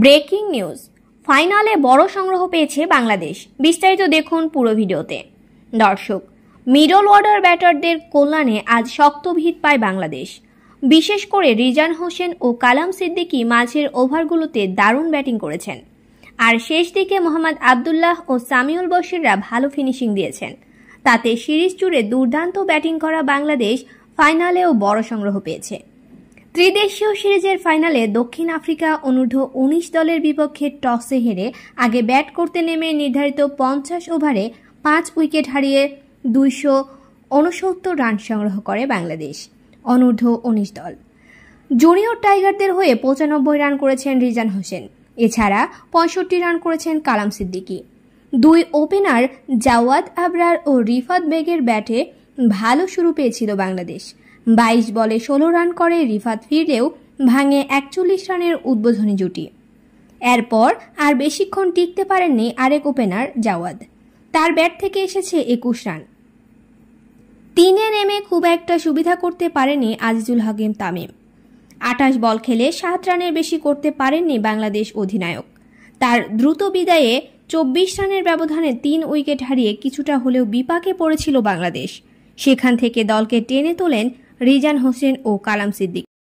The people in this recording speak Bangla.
ব্রেকিং নিউজ, ফাইনালে বড় সংগ্রহ পেয়েছে বাংলাদেশ। বিস্তারিত দেখুন পুরো ভিডিওতে। দর্শক, মিডল অর্ডার ব্যাটারদের কল্যাণে আজ শক্ত ভিত পায় বাংলাদেশ। বিশেষ করে রিজান হোসেন ও কালাম সিদ্দিকী মাঝের ওভারগুলোতে দারুণ ব্যাটিং করেছেন। আর শেষ দিকে মোহাম্মদ আবদুল্লাহ ও সামিউল বশিররা ভালো ফিনিশিং দিয়েছেন। তাতে সিরিজ জুড়ে দুর্দান্ত ব্যাটিং করা বাংলাদেশ ফাইনালেও বড় সংগ্রহ পেয়েছে। ত্রিদেশীয় সিরিজের ফাইনালে দক্ষিণ আফ্রিকা অনূর্ধ্ব ১৯ দলের বিপক্ষে টসে হেরে আগে ব্যাট করতে নেমে নির্ধারিত ৫০ ওভারে ৫ উইকেট হারিয়ে ২৬৯ রান সংগ্রহ করে বাংলাদেশ অনূর্ধ্ব ১৯ দল। জুনিয়র টাইগারদের হয়ে ৯৫ রান করেছেন রিজান হোসেন। এছাড়া ৬৫ রান করেছেন কালাম সিদ্দিকী। দুই ওপেনার জাওয়াদ আবরার ও রিফাত বেগের ব্যাটে ভালো শুরু পেয়েছিল বাংলাদেশ। ২২ বলে ১৬ রান করে রিফাত ফিরলেও ভাঙে ৪১ রানের উদ্বোধনী জুটি। এরপর আর বেশিক্ষণ টিকতে পারেননি আরেক ওপেনার জাওয়াদ। তার ব্যাট থেকে এসেছে ২১ রান। ৩-এ নেমে খুব একটা সুবিধা করতে পারেনি আজিজুল হাকিম তামিম। ২৮ বল খেলে ৭ রানের বেশি করতে পারেননি বাংলাদেশ অধিনায়ক। তার দ্রুত বিদায়ে ২৪ রানের ব্যবধানে ৩ উইকেট হারিয়ে কিছুটা হলেও বিপাকে পড়েছিল বাংলাদেশ। সেখান থেকে দলকে টেনে তোলেন রিজান হোসেন ও কালাম সিদ্দিকী।